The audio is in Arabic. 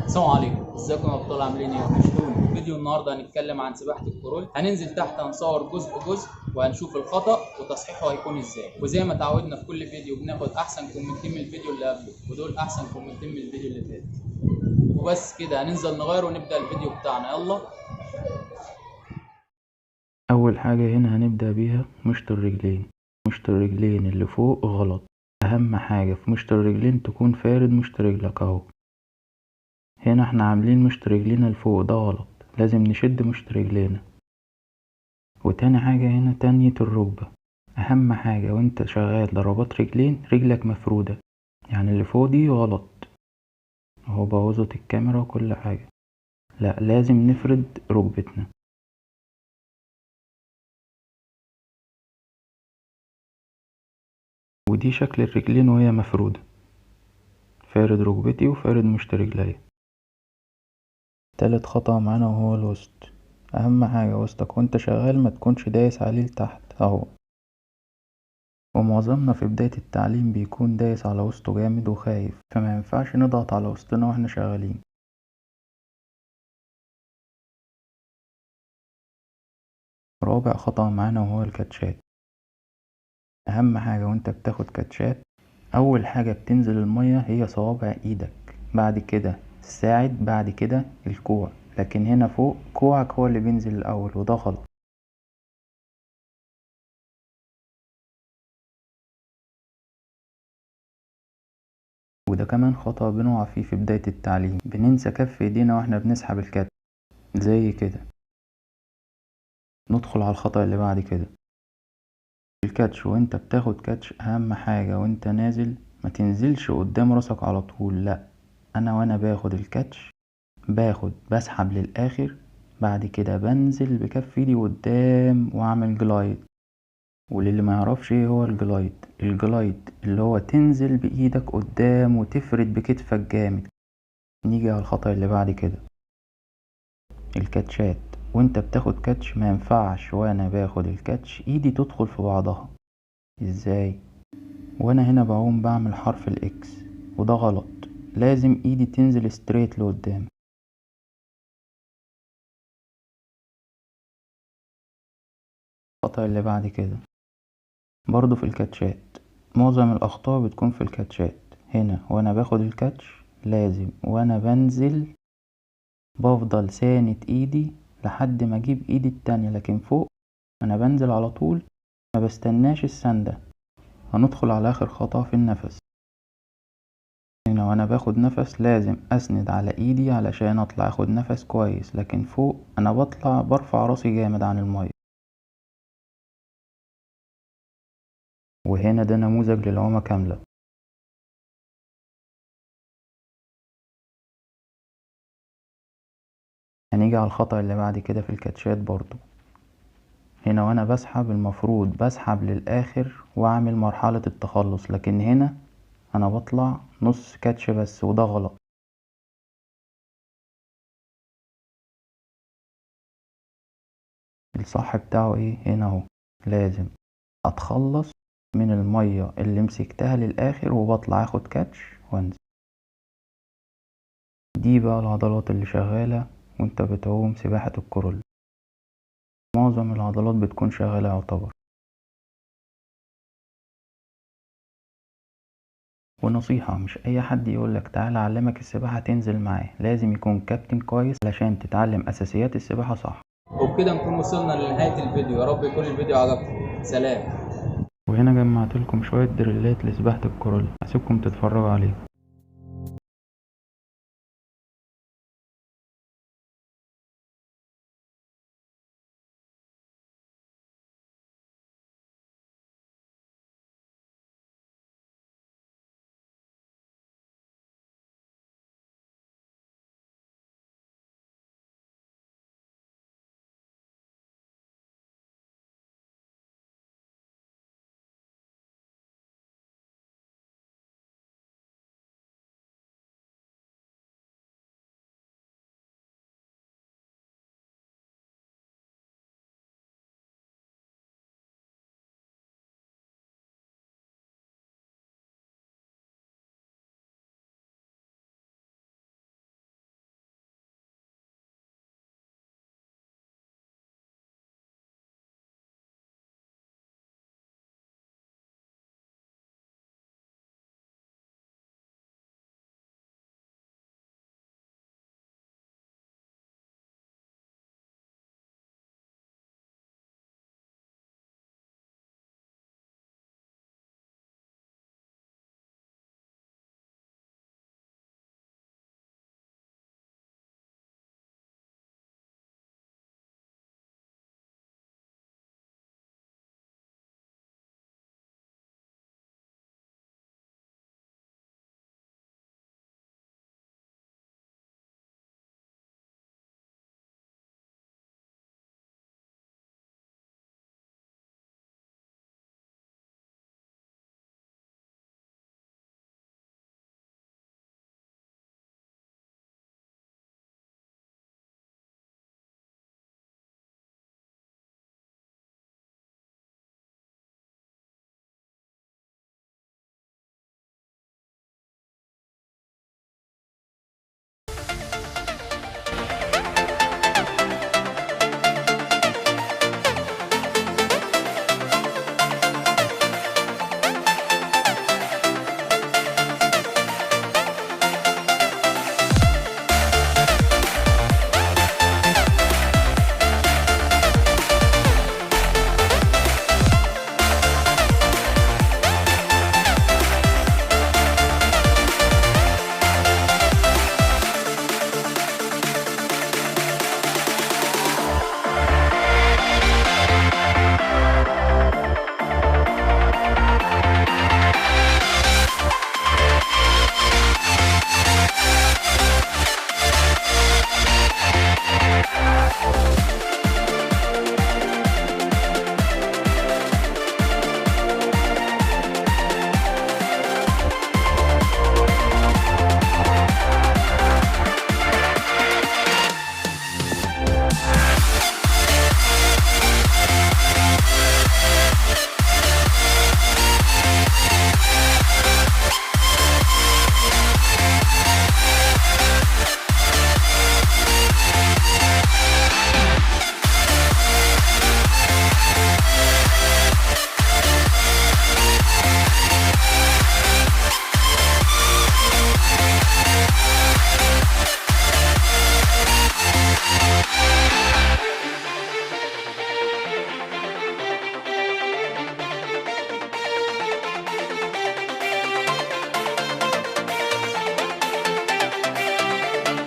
السلام عليكم، ازيكم يا ابطال؟ عاملين ايه؟ وحشتوني. فيديو النهارده هنتكلم عن سباحه الكرول. هننزل تحت هنصور جزء جزء وهنشوف الخطا وتصحيحه هيكون ازاي. وزي ما تعودنا في كل فيديو بناخد احسن كومنتين من الفيديو اللي قبله، ودول احسن كومنتين من الفيديو اللي فات. وبس كده هننزل نغير ونبدا الفيديو بتاعنا. يلا. أول حاجة هنا هنبدأ بيها مشط الرجلين. مشط الرجلين اللي فوق غلط. أهم حاجة في مشط الرجلين تكون فارد مشط رجلك اهو. هنا احنا عاملين مشط رجلينا لفوق، ده غلط، لازم نشد مشط رجلينا. وتاني حاجة هنا تانية الركبة. أهم حاجة وانت شغال ضربات رجلين رجلك مفرودة، يعني اللي فوق دي غلط اهو، بوظت الكاميرا وكل حاجة. لا، لازم نفرد ركبتنا. ودي شكل الرجلين وهي مفرودة، فارد ركبتي وفارد مشط رجلي. تالت خطأ معانا وهو الوسط. أهم حاجة وسطك وانت شغال ما تكونش دايس عليه لتحت اهو. ومعظمنا في بداية التعليم بيكون دايس على وسطه جامد وخايف، فما ينفعش نضغط على وسطنا واحنا شغالين. رابع خطأ معانا وهو الكاتشات. أهم حاجة وانت بتاخد كاتشات، أول حاجة بتنزل المية هي صوابع ايدك، بعد كده الساعد، بعد كده الكوع، لكن هنا فوق كوعك هو اللي بينزل الأول، وده غلط. وده كمان خطأ بنقع فيه في بداية التعليم، بننسى كف ايدينا واحنا بنسحب الكاتش زي كده. ندخل على الخطأ اللي بعد كده، الكاتش وانت بتاخد كاتش. اهم حاجة وانت نازل ما تنزلش قدام راسك على طول، لا، انا وانا باخد الكاتش بسحب للاخر، بعد كده بنزل بكف ايدي قدام واعمل جلايد. وللي ما يعرفش ايه هو الجلايد، الجلايد اللي هو تنزل بايدك قدام وتفرد بكتفك جامد. نيجي على الخطأ اللي بعد كده، الكاتشات وانت بتاخد كاتش ما ينفعش وانا باخد الكاتش ايدي تدخل في بعضها. ازاي؟ وانا هنا بعوم بعمل حرف الاكس، وده غلط، لازم ايدي تنزل ستريت لقدام. الخطأ اللي بعد كده برضو في الكاتشات، معظم الاخطاء بتكون في الكاتشات. هنا وانا باخد الكاتش لازم وانا بنزل بفضل ساند ايدي لحد ما اجيب ايدي التانية، لكن فوق انا بنزل على طول ما بستناش السندة. هندخل على اخر خطأ في النفس. هنا وانا باخد نفس لازم اسند على ايدي علشان اطلع اخد نفس كويس، لكن فوق انا بطلع برفع راسي جامد عن المية. وهنا ده نموذج للعومة كاملة. هنيجي على الخطأ اللي بعد كده في الكاتشات برضو. هنا وانا بسحب المفروض بسحب للاخر واعمل مرحلة التخلص، لكن هنا انا بطلع نص كاتش بس، وده غلط. الصح بتاعه ايه؟ هنا اهو، لازم اتخلص من المية اللي مسكتها للاخر وبطلع اخد كاتش وانزل. دي بقى العضلات اللي شغالة وانت بتعوم سباحة الكرول. معظم العضلات بتكون شغالة يعتبر. ونصيحة، مش اي حد يقولك تعالى اعلمك السباحة تنزل معاه، لازم يكون كابتن كويس علشان تتعلم اساسيات السباحة صح. وبكده نكون وصلنا لنهاية الفيديو. يا رب يكون الفيديو عجبكم. سلام. وهنا جمعت لكم شوية دريلات لسباحة الكرول، هسيبكم تتفرجوا عليه.